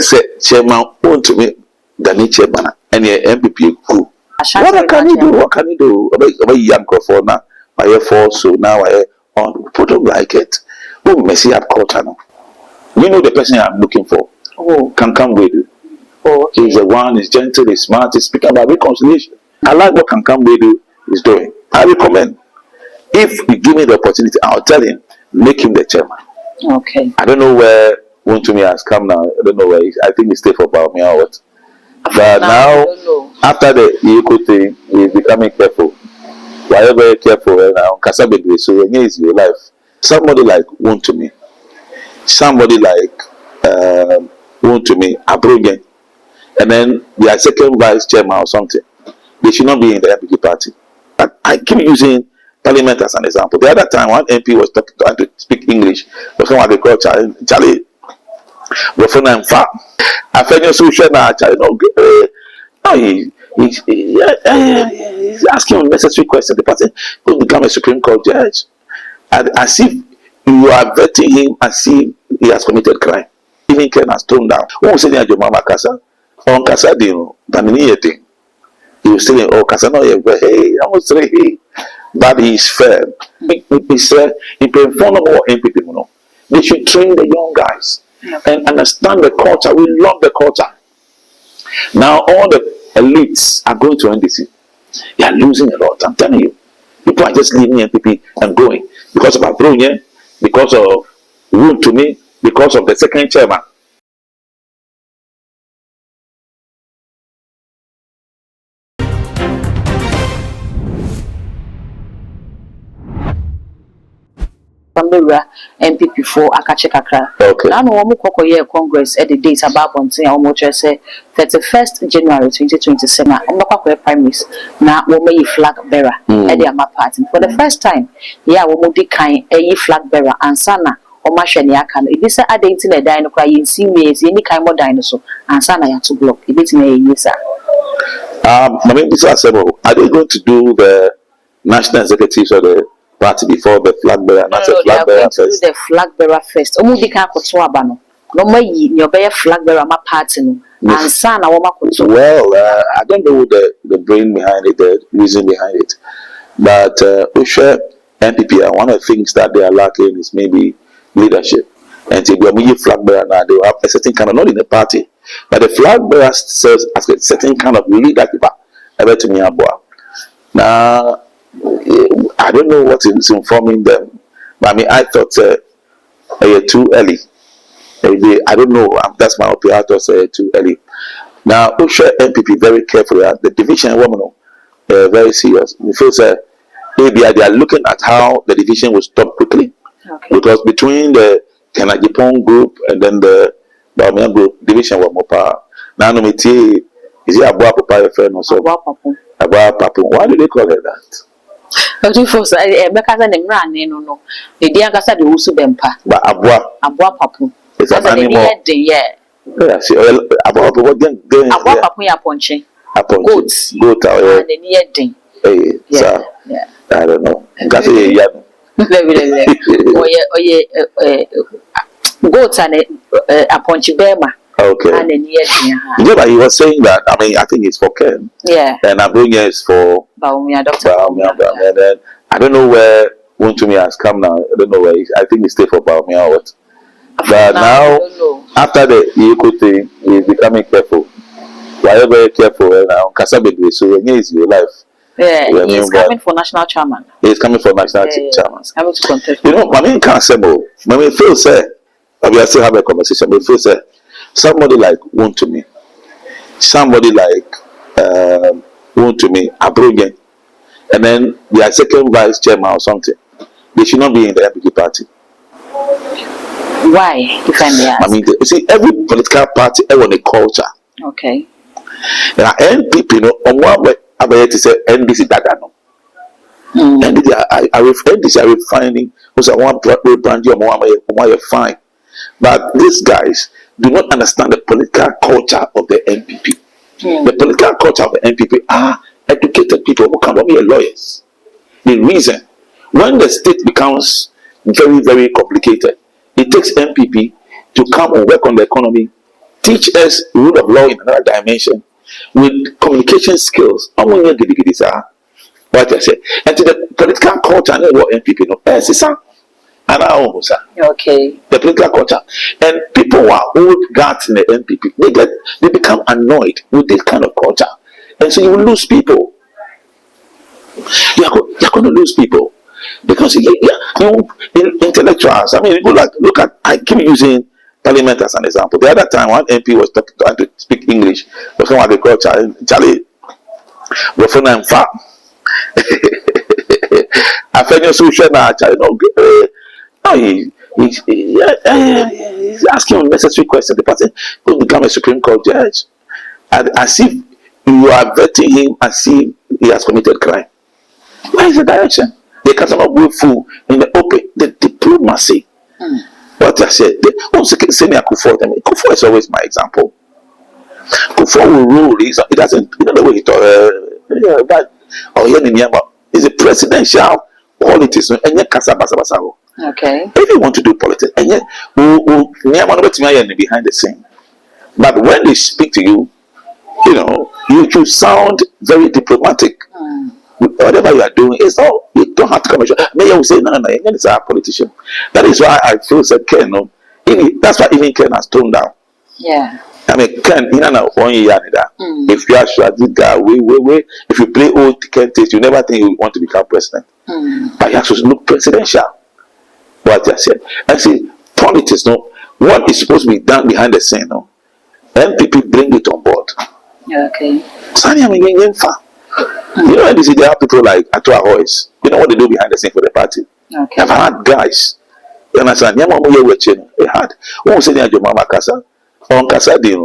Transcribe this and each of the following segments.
say chairman want to me the chairman and the NPP who. What can you do? What can you do? About young for now. I force so now I on people don't like it. Oh, messy up culture now. You know the person I'm looking for. Oh, can come with you. Oh, okay. He's the one, he's gentle, he's smart, he's speaking about reconciliation. I like what can come with you is doing. I recommend. If you give me the opportunity, I'll tell him, make him the chairman. Okay. I don't know where Wontumi has come now. I don't know where I think he stayed for about me or what. But now after the Yeko thing, he's becoming careful. Why very careful now? Kasabedwe, so when is your life. Somebody like Wontumi, somebody like Wontumi, Abrogen, and then their second vice chairman or something. They should not be in the NPP party. But I keep using Parliament as an example. The other time, one MP was trying to speak English, but from agriculture, Charlie, but from I'm far. I found your social now, Charlie, no, he's asking unnecessary questions. The person will become a Supreme Court judge. And as if you are vetting him as if he has committed crime. Even Ken has toned down. When we say that your mama Kasa, on Kasa Dino, Damini thing. He was saying, oh, Kasa no, hey, I was saying, hey, but he's fair. He said, in front of our NPP, they should train the young guys and understand the culture. We love the culture. Now, all the elites are going to NDC. They are losing a lot. I'm telling you. People are just leaving NPP and going because of Abronya, because of Wontumi, because of the second chairman. NPP for Akache Kakra. Okay. Now, no one year Congress at the date about Bonting, almost say 31st January 2027. I'm not primaries. Now, we may flag bearer at the Ama party. For the first time, yeah, we will kind a flag bearer and Sana or Mashaniakan. It is a dating a dino cry in CMAs, any kind of dinosaur, and Sana had to block. It is a yes, I mean, this is several. Are they going to do the national executives or the party before the flag bearer? No, they are going to do the flag bearer first. Omu can't go to Abano. No more your bear flag bearer my party and son I want to. Well, I don't know the brain behind it, the reason behind it. But Usha NPP, one of the things that they are lacking is maybe leadership. And if you're flag bearer now, they will have a certain kind of, not in the party, but the flag bearer serves as a certain kind of leadership. Now, I don't know what is informing them, but I mean, I thought too early. I don't know. That's my opinion. I thought too early. Now, Usha NPP very carefully. The division woman, very serious. We feel they are looking at how the division will stop quickly, because between the Agyapong group and then the Bamiyan group, division was more power. Now, no is it Abua Papa your friend also? Abua Papu. Why do they call it that? Because the name ran no. The dear Gassa the Usu Bempa. But Abua Papu. It's an animal. Yeah. Yes, Abua Papu ya ponche. Goats. Goat. And the near ding. Yeah. I don't know. That's a goats and a ponche bema. Okay. And the near ding. Yeah, but he was saying that. I mean, I think it's for Ken. Yeah. And Abronya is for Baumia, Doctor. And then I don't know where Wontumi has come now. I don't know where. I think he stayed for Baumia or what. But now after the Yeko thing, he's becoming careful. Why very careful now? Kasabedwe, so when is your life. Yeah, he's coming for national chairman. He's coming for national chairman. He's coming to contest. You know, I mean, can't say more. When we feel say, we are still having a conversation. We feel say, somebody like Wontumi, somebody like Wontumi, Abrogen, and then their second vice chairman or something, they should not be in the NPP party. Why, if I may ask? I mean, you see, every political party has a culture. Okay. Now, NPP, you know, on one way, I say NDC Dada no. NDC are refining. Was a one brand you are fine, but these guys do not understand the political culture of the NPP. The political culture of the NPP are educated people who cannot be lawyers. The reason, when the state becomes very, very complicated, it takes NPP to come and work on the economy teach us rule of law in another dimension with communication skills. What I say, and to the political culture, I know what NPP no. And Okay. the political culture, and people who are old guards in the NPP, they become annoyed with this kind of culture, and so you will lose people. You're going to lose people because intellectuals. I mean, look at. I keep using Parliament as an example. The other time, one MP was trying to speak English, was from agriculture. Charlie, we're from farm. I find your social now. Charlie, no, he's asking unnecessary questions. The person will become a Supreme Court judge, and as if you are vetting him as if he has committed crime. Where is the direction? They cannot go full in the open. The diplomacy. What I said, say me Kufuor. Kufuor is always my example. Kufuor will rule. He doesn't. You know the way he talk. But he's a presidential politics. And yet, Okay. if you want to do politics, and yet, behind the scene. But when they speak to you, you sound very diplomatic. Whatever you are doing, it's all, you don't have to come and show. Mayor will say, no, it's our politician. That is why I feel said Ken, that's why even Ken has toned down. Yeah. I mean, Ken, if you are sure this guy, if you play old Ken taste, you never think you want to become president. But you have to look presidential. What I said. I see, politics, what is supposed to be done behind the scene, NPP bring it on board. Okay. You know, NDC, they have people like Atua Hoyes. You know what they do behind the scene for the party? Okay. I've had guys. You understand? They had. One was saying, Agyapong Kasa. On Kasa, he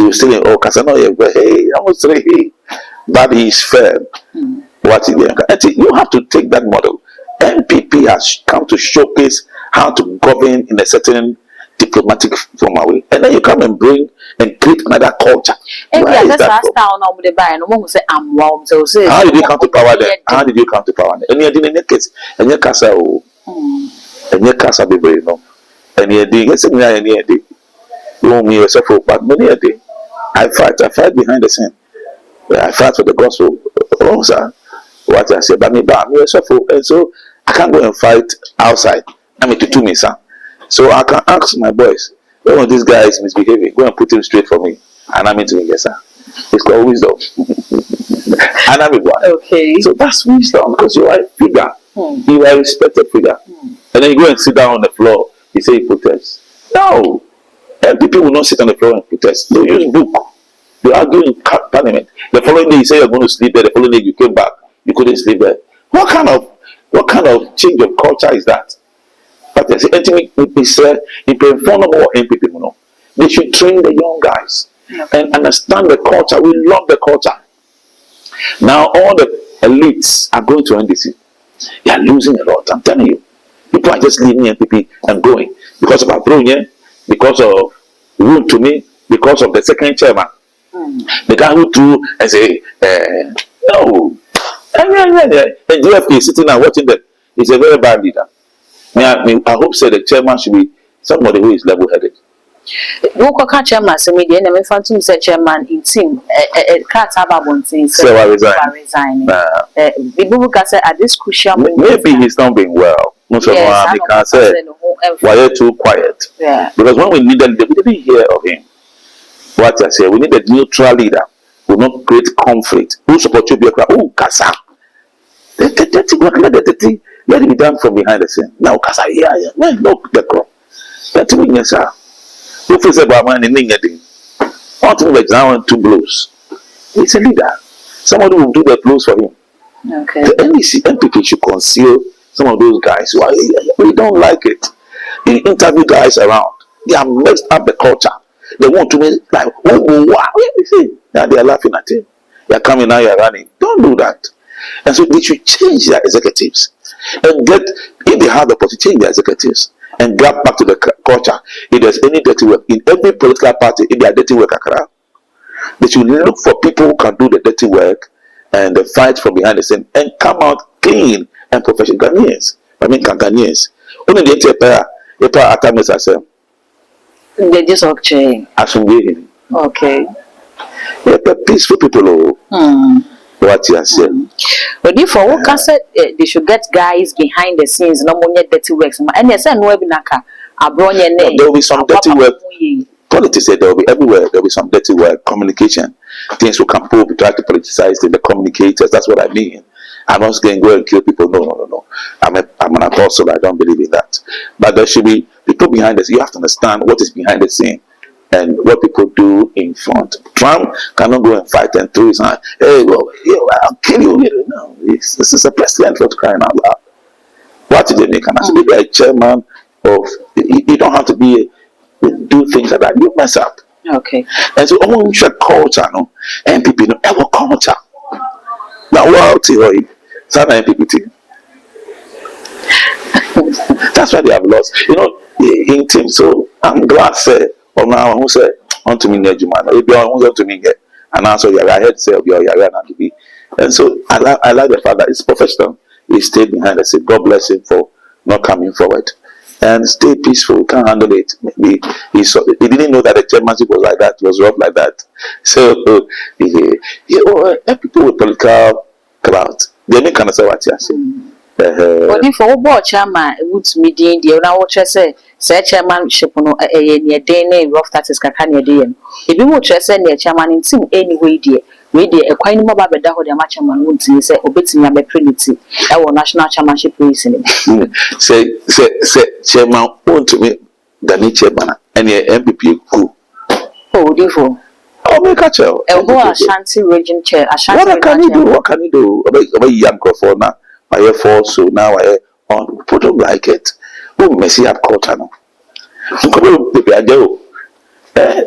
was saying, oh, Kasa, no, hey, I was saying, hey. But he's fair. What you have to take that model. NPP has come to showcase how to govern in a certain diplomatic formal way, and then you come and bring and create another culture. How did you come to power then? How did you come to power then? And you didn't make it. And you can't say, and you can't say, and you did. Yes, and you did. You want me yourself, but many a day. I fight behind the scene. I fight for the gospel. Oh, sir. What I say, but me, yourself, and so I can't go and fight outside. I mean, to do me, sir. So I can ask my boys, when this guy is misbehaving, go and put him straight for me. And I'm into it, yes, sir. It's called wisdom. And I'm okay. So that's wisdom because you are a figure. You are a respected figure. And then you go and sit down on the floor, you say you protest. No. And people will not sit on the floor and protest. They use book. They argue in parliament. The following day you say you're going to sleep there, the following day you came back, you couldn't sleep there. What kind of change of culture is that? But they say, they should train the young guys and understand the culture. We love the culture. Now all the elites are going to NDC. They are losing a lot. I'm telling you. People are just leaving NPP and going because of Abronia, because of Room to me, because of the second chairman. The guy who threw and say, no. And GFK is sitting and watching them. He's a very bad leader. I hope the chairman should be somebody who is level-headed. Local chairman, so media, and if Phantom said chairman in team, resign. People can say at this crucial moment. Maybe he's not being well. Most of them he can say, why are you too quiet? Yeah. Because when we needed, we didn't hear of him. What I say, we need a neutral leader who will not create conflict. Who support you? Oh, Kasa. Let it be done from behind the scene. Now, Kasa, no, the crop. That's what we say. Who feels about man in anything? One thing examine 2 blows. He's a leader. Somebody will do the blows for him. Okay. The NPP should conceal some of those guys who we don't like it. They interview guys around. They have messed up the culture. They want to make like, now they are laughing at him. They are coming now, you are running. Don't do that. And so they should change their executives and if they have the opportunity, change their executives and grab back to the culture. If there's any dirty work in every political party, if they are dirty work, they should look for people who can do the dirty work and the fight from behind the scene and come out clean and professional. Ghanaians, Ghanaians. Only the entire atamis as They just okay. Asumbe. Okay. Yeah, the peaceful people. What you are saying. But if for work, said they should get guys behind the scenes, no more dirty works. And yes, I know Ebinaka, there will be some dirty work. Politics, there will be everywhere. There will be some dirty work. Communication, things will come up. We try to politicize the communicators. That's what I mean. I'm not going to go and kill people. No. I'm an apostle. I don't believe in that. But there should be people behind us. You have to understand what is behind the scene and what people do in front. Trump cannot go and fight and throw his hand. Hey, well, I'll kill you. No, this is a president for crying out loud. What did they make? And I said, be a chairman of. You don't have to do things like that. You mess up. Okay. And so, we should culture, no, NPP, no, our culture. Now, well, it's not NPP. That's why they have lost. In team. So I'm glad say, or now who say, on to me, Nejuman, if you want to me get, and also your head say, your NPP. And so I like the fact that it's professional. He stayed behind and said, God bless him for not coming forward. And stay peaceful, can't handle it. Maybe he didn't know that the chairmanship was like that, was rough like that. So people with political clout, they make kind of say what you say. But if for board chairman, what's meeting the now what you say chairmanship no near day rough that is kakanya day. If you watch say near chairman in team anyway dear. We did a quite more bad that the chairman would say obeying your trinity. Our national chairmanship race in it. Say chairman want to me the chairman and your MPP cool. Oh, therefore. Oh, make a chair. Ashanti region chair. What can you do? What can you do? About young for now. I have force, so now I on put them like it. Oh, messy up culture now.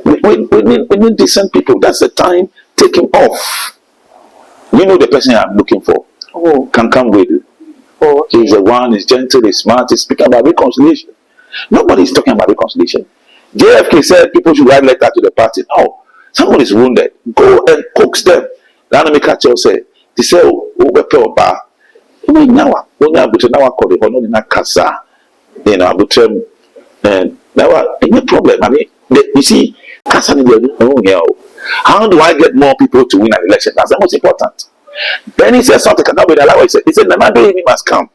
We need decent people. That's the time. Take him off. You know the person I'm looking for. Oh, can come with you. Oh, okay. He's the one. He's gentle. He's smart. He's speaking about reconciliation. Nobody's talking about reconciliation. JFK said people should write letter to the party. No, someone is wounded. Go and coax them. The enemy catcher say, "They say, oh, we're bar." Now, when I put now call the honor in a casa, and now any problem. I mean, you see, casa in the how do I get more people to win an election? That's the most important. Then he said something cannot be allowed. He said, the must come.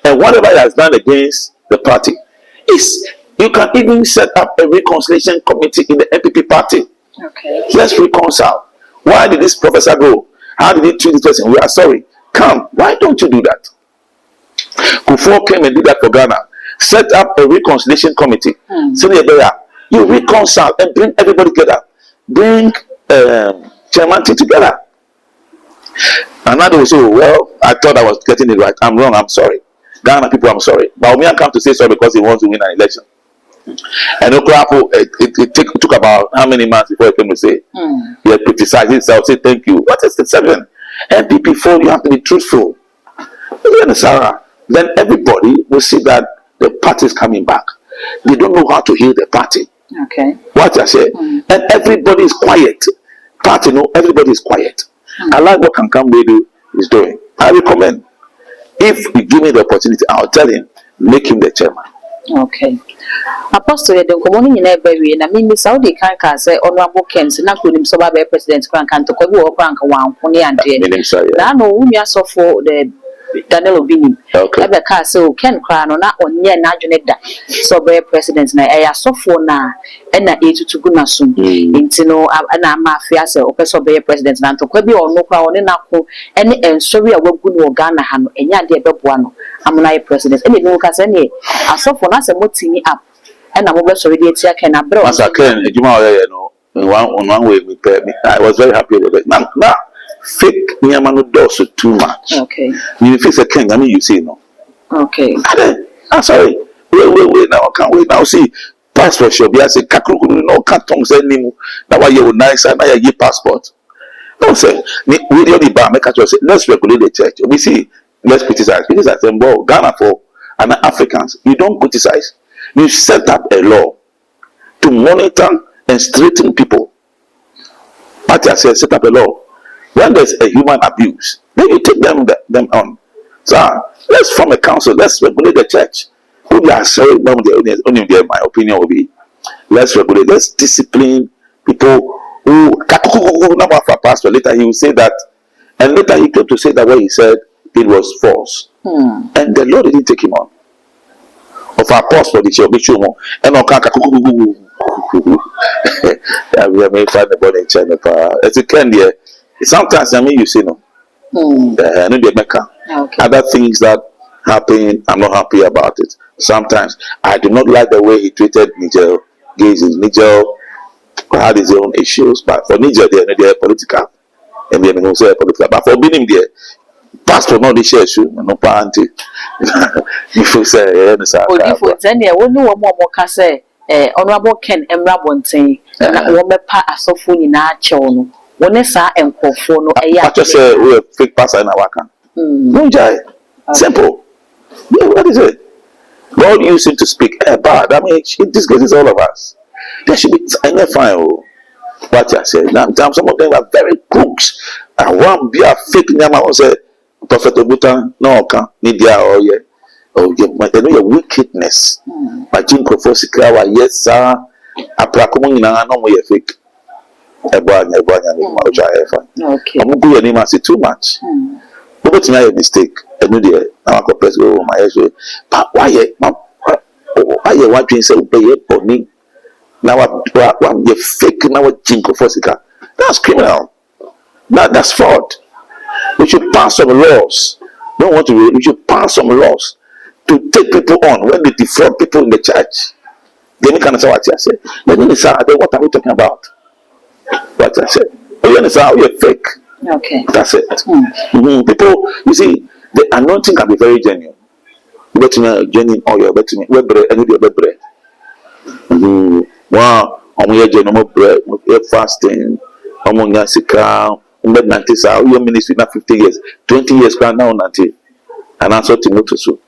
And whatever he has done against the party, you can even set up a reconciliation committee in the NPP party. Okay. Let's reconcile. Why did this professor go? How did he treat this person? We are sorry. Come. Why don't you do that? Kufuor came and did that for Ghana. Set up a reconciliation committee. So you reconcile and bring everybody together. Bring chairman together. And that was well, I thought I was getting it right. I'm wrong, I'm sorry. Ghana people, I'm sorry. But Omiyan come to say sorry because he wants to win an election. And it took about how many months before he came to say he had criticized himself, say thank you. What is the 7? NPP 4, you have to be truthful. Then everybody will see that the party is coming back. They don't know how to heal the party. Okay. What I say, and everybody is quiet. Party, no, everybody is quiet. I like what Kankamwedu is doing. I recommend. If you give me the opportunity, I'll tell him, make him the chairman. Okay. Apostle, the community in every and I mean, the Saudi can't say honorable Kens, not with him so by President Frank and to go or Frank one, Pony and Jay. I know whom you saw for the Daniel Obini. Okay. Ever castle can crown or not on near Najaneda. So by President, I saw for now and I ate to Gunasum. Intino and I'm mafia, so person by President Nanto Quebi or no crown in Napo, and sorry, I will good or Ghana and Yadia Dobuano. I'm not President. Any no Casani. I saw for us and what's me up. And I'm also ready to can I bro. As I can, you know, one way with me. I was very happy with it. Now, fake Niamano does too much. Okay. You fix a king, I mean, you see, no. Okay. I'm sorry. Wait, now I can't wait. Now, see, passport should be as a kakuru, no cartons anymore. Now, why you nice and I give passport. No, say, we only bar, make us say, let's regulate the church. We see, let's criticize. Criticize them, well, Ghana for and Africans. You don't criticize. You set up a law to monitor and straighten people. Party says set up a law. When there's a human abuse, then you take them on. So let's form a council. Let's regulate the church. Who they are saying, only my opinion will be let's regulate, let's discipline people who number for pastor. Later he will say that, and later he came to say that what he said it was false, and the Lord didn't take him on. Of our pastor, the church, and we have made find the body in China. As you can there, sometimes I mean you see no, other things that happen, I'm not happy about it. Sometimes I do not like the way he treated Niger. Niger had his own issues, but for Niger, they're political, and they're political. But for being there, pastor not the share issue, no party. If you say, if we send you, we know more say, Honorable Ken Emrabonte, and one pa asofuni na chono. One sa enkofono, I just say we fake pastor in our camp. Simple. Yeah, what is it? God used him to speak bad. I mean, it disgraces all of us. There should be any fine. What I said. Now, some of them are very crooks. And one be a fake name. I say, Prophet Obutan, no, can media or yeah. Oh, yeah, they know your wickedness. My Jim Profosika, yes, sir. A placomo in a no way fake. A boy, okay. I'm going to name say too much. But I a mistake. I know the now I press over my head. But why you watching say pay for me? Now what you fake now jinko fosika? That's criminal. That's fraud. We should pass some laws. Don't want to. We should pass some laws to take people on when they defraud people in the church. Then you can understand what I said. Then you say, what are we talking about? What I said. You understand how you're fake. Okay. That's it. People, you see, the anointing can be very genuine. Bet me, genuine oil. Bet me, web bread, any day web bread. Wow, I'm here genuine bread. We're fasting. I'm on Yasika. I'm 90 years. Your ministry now 50 years, 20 years now 90. And answer Timothy so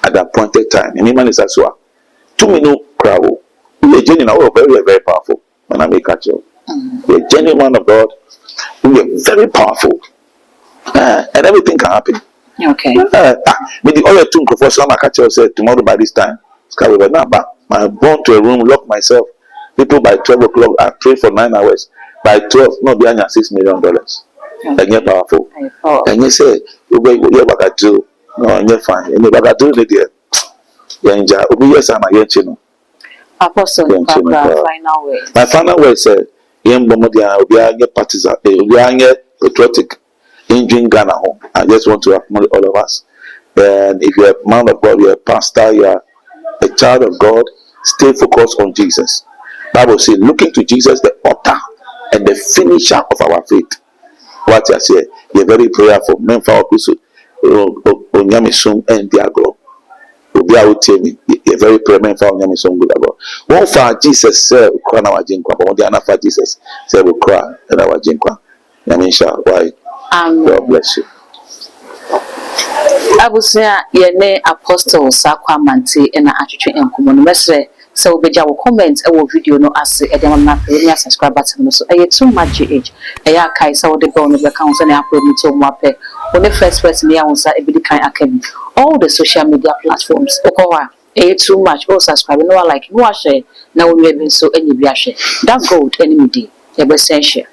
at that appointed time. Any man is as well. 2 minute crowd. You're genuine. Oh, very, very powerful. When I make catch you, you're a genuine man of God. We are very powerful, and everything can happen. Okay. With the other two professors, my catcher said tomorrow by this time, I'm born to a room, lock myself. People by 12 o'clock, I pray for 9 hours. By 12, no, behind $6 million. And you're powerful. And you say, you're back at do. No, and you're fine. And you're back at do the dear. You're in jail. Yes, I'm a yetchino. Apostle, final word. My final word said, we are partisan, we are patriotic in Ghana. I just want to acknowledge all of us. And if you're a man of God, you're a pastor, you're a child of God, stay focused on Jesus. Bible says, looking to Jesus, the author and the finisher of our faith. What I say, you're very prayerful. Men for also, Onyamisum and Diaglo. You're very prayerful for Onyamisum Gulago. One for Jesus, sir, cry our jinkwa. One the other for Jesus, say we cry and our jinkwa. Yamisha, why? God bless you. I would say, ye Apostle Sakwa Manti and Atri and Common Mestre. So, be your comments or video no as a demon subscribe button. So, I too much GH. A kai saw the bone of the council and upload me to Mape. When the first person here was a bit kind academy. All the social media platforms. Okowa, too much. Oh, subscribe. No, I like no share. Now we have been so any share. That gold enemy day. The best share.